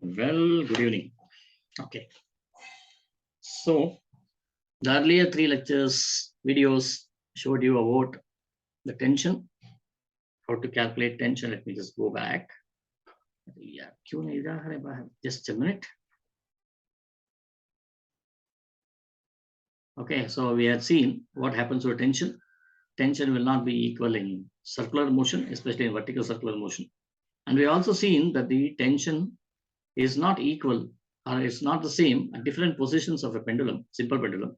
Well, good evening. Okay. So, the earlier three lectures, videos showed you about the tension, how to calculate tension. Let me just go back. Yeah, just a minute. Okay, so we had seen what happens with tension. Tension will not be equal in circular motion, especially in vertical circular motion. And we also seen that the tension is not equal or it's not the same at different positions of a pendulum, simple pendulum,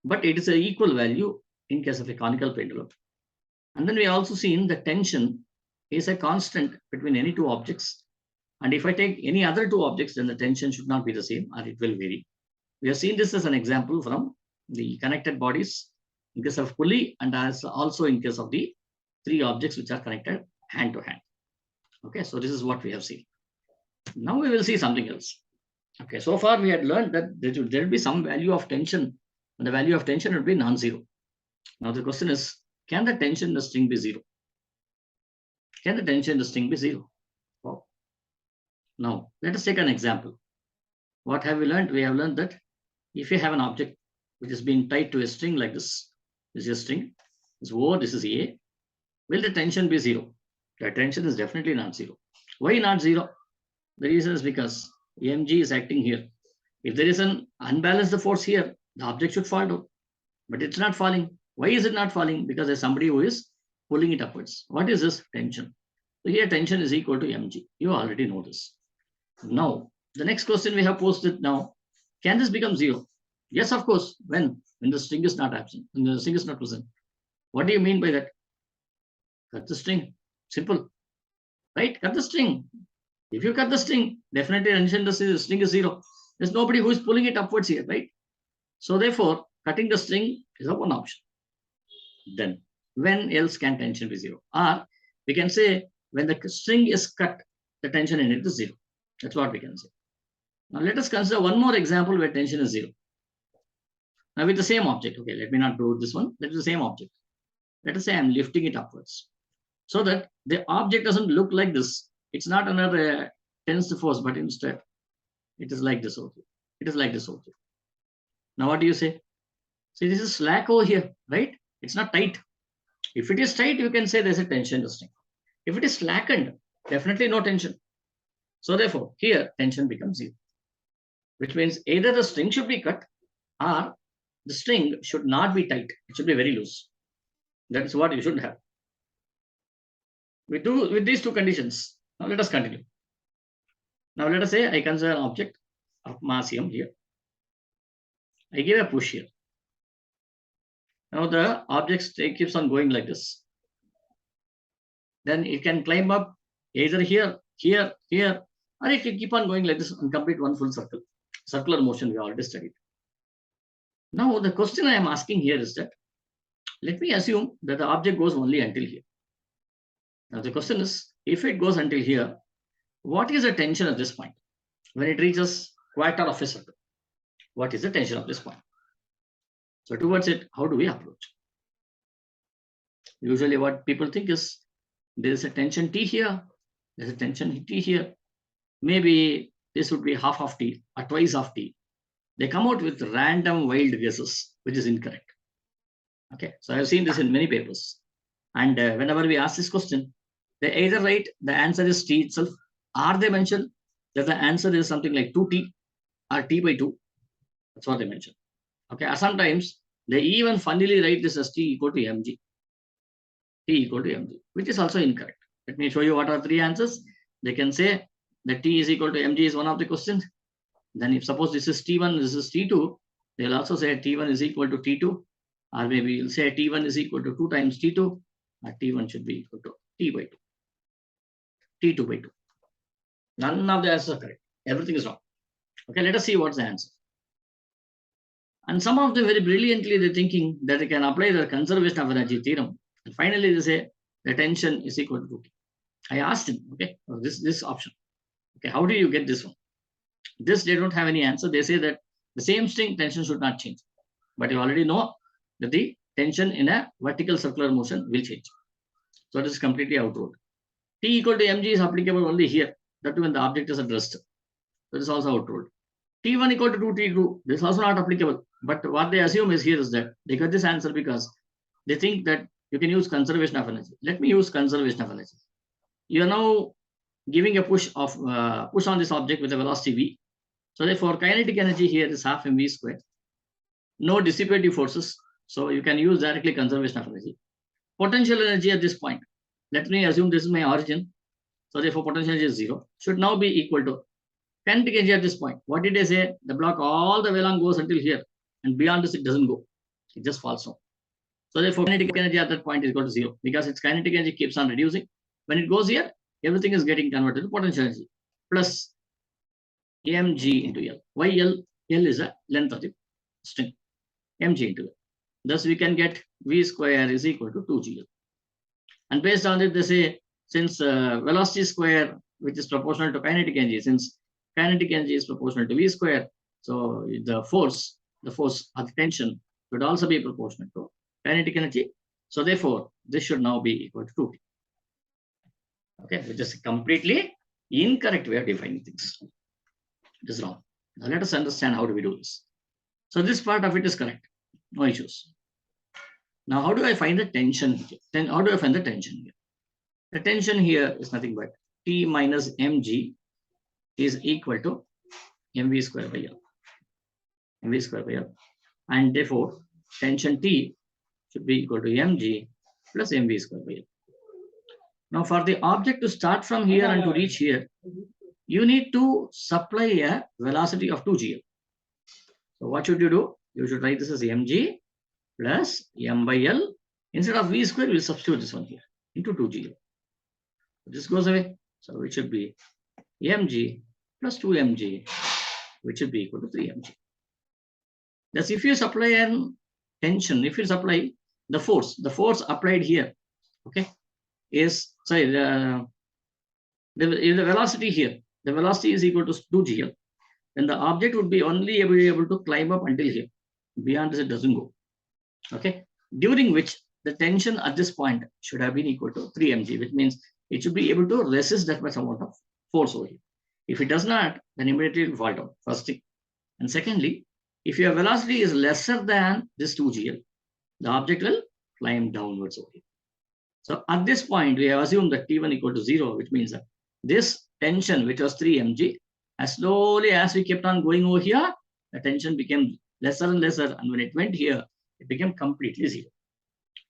but it is an equal value in case of a conical pendulum. And then we also seen the tension is a constant between any two objects. And if I take any other two objects, then the tension should not be the same or it will vary. We have seen this as an example from the connected bodies in case of pulley and as also in case of the three objects which are connected hand to hand. Okay, so this is what we have seen. Now we will see something else. Okay, so far we had learned that there will be some value of tension, and the value of tension will be non-zero. Now the question is, can the tension in the string be zero? Can the tension in the string be zero? Wow. Now let us take an example. What have we learned? We have learned that if you have an object which is being tied to a string like this is a string, this is O, this is A, will the tension be zero? The tension is definitely not zero. Why not zero? The reason is because mg is acting here. If there is an unbalanced force here, the object should fall down, but it's not falling. Why is it not falling? Because there's somebody who is pulling it upwards. What is this? Tension. So here tension is equal to mg. You already know this. Now, the next question we have posted now, can this become zero? Yes, of course. When the string is not absent, when the string is not present. What do you mean by that? Cut the string. Simple. Right? Cut the string. If you cut the string, definitely tension the string is zero. There's nobody who is pulling it upwards here, right? So therefore, cutting the string is a one option. Then, when else can tension be zero? Or we can say when the string is cut, the tension in it is zero. That's what we can say. Now let us consider one more example where tension is zero. Now with the same object, okay, let me not do this one. That is the same object. Let us say I'm lifting it upwards, so that the object doesn't look like this. It's not another tensed force, but instead it is like this over here. It is like this over here. Now what do you say? See, this is slack over here, right? It's not tight. If it is tight, you can say there's a tension in the string. If it is slackened, definitely no tension. So therefore, here tension becomes zero, which means either the string should be cut or the string should not be tight. It should be very loose. That is what you should have. We do with these two conditions. Now let us continue. Now let us say I consider an object of mass m here. I give a push here. Now the object keeps on going like this. Then it can climb up either here, here, here, or it can keep on going like this and complete one full circle. Circular motion we already studied. Now the question I am asking here is that, let me assume that the object goes only until here. Now the question is, if it goes until here, what is the tension at this point? When it reaches quarter of a circle, what is the tension of this point? So towards it, how do we approach? Usually what people think is, there is a tension T here, there's a tension T here. Maybe this would be half of T or twice of T. They come out with random wild guesses, which is incorrect. Okay, so I've seen this in many papers. And whenever we ask this question, they either write the answer is T itself, or they mention that the answer is something like 2T or T by 2. That's what they mention. Okay, or sometimes they even funnily write this as T equal to mg. T equal to mg, which is also incorrect. Let me show you what are three answers. They can say that T is equal to mg is one of the questions. Then if suppose this is T1, this is T2, they'll also say T1 is equal to T2, or maybe you'll say T1 is equal to 2 times T2, or T1 should be equal to T by 2, T2 by 2. None of the answers are correct. Everything is wrong. Okay, let us see what's the answer. And some of them very brilliantly, they're thinking that they can apply the conservation of energy theorem. And finally, they say the tension is equal to 2T. I asked him, okay, this option. Okay, how do you get this one? This, they don't have any answer. They say that the same string tension should not change. But you already know that the tension in a vertical circular motion will change. So it is completely outruled. T equal to mg is applicable only here. That when the object is at rest. That is also outruled. T1 equal to 2T2. This is also not applicable. But what they assume is here is that they got this answer because they think that you can use conservation of energy. Let me use conservation of energy. You are now giving a push on this object with a velocity v. So therefore, kinetic energy here is half mv squared. No dissipative forces. So you can use directly conservation of energy. Potential energy at this point. Let me assume this is my origin. So therefore, potential energy is 0. Should now be equal to kinetic energy at this point. What did I say? The block all the way along goes until here. And beyond this, it doesn't go. It just falls down. So therefore, kinetic energy at that point is equal to 0 because its kinetic energy keeps on reducing. When it goes here, everything is getting converted to potential energy plus mg into L. Why L? L is the length of the string. Mg into L. Thus, we can get V square is equal to 2gl. And based on it, they say since velocity square, which is proportional to kinetic energy, since kinetic energy is proportional to V square, so the force or the tension should also be proportional to kinetic energy. So therefore, this should now be equal to 2T. Okay, which is a completely incorrect way of defining things. It is wrong. Now let us understand how do we do this. So this part of it is correct. No issues. Now, how do I find the tension here? Then how do I find the tension here? The tension here is nothing but T minus mg is equal to mv square by L. mv square by L. And therefore, tension T should be equal to mg plus mv square by L. Now, for the object to start from here and to reach here, you need to supply a velocity of 2gl. So what should you do? You should write this as mg plus m by L. Instead of v square, we'll substitute this one here into 2gl. This goes away. So it should be mg plus 2mg, which should be equal to 3mg. Thus, if you supply an tension, if you supply the force applied here, okay, is, sorry, the velocity here, the velocity is equal to 2gl, then the object would be only able to climb up until here. Beyond this, it doesn't go. Okay, during which the tension at this point should have been equal to 3mg, which means it should be able to resist that much amount of force over here. If it does not, then immediately it will fall down, first thing. And secondly, if your velocity is lesser than this 2gl, the object will climb downwards over here. So at this point, we have assumed that T1 equal to 0, which means that this tension, which was 3mg, as slowly as we kept on going over here, the tension became lesser and lesser. And when it went here, it became completely 0.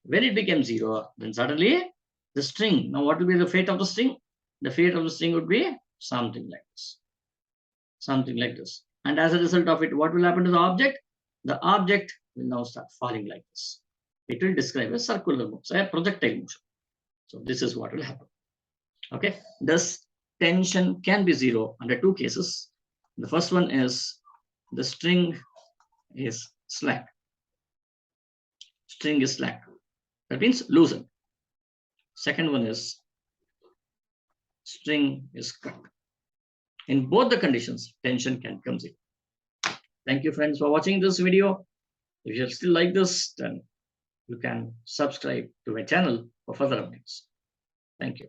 When it became 0, then suddenly the string, now what will be the fate of the string? The fate of the string would be something like this. Something like this. And as a result of it, what will happen to the object? The object will now start falling like this. It will describe a circular motion, so a projectile motion. So this is what will happen. Okay. Thus, tension can be 0 under two cases. The first one is the string is slack. String is slack. That means loosened. Second one is string is cut. In both the conditions, tension can come 0. Thank you, friends, for watching this video. If you still like this, then you can subscribe to my channel for further updates. Thank you.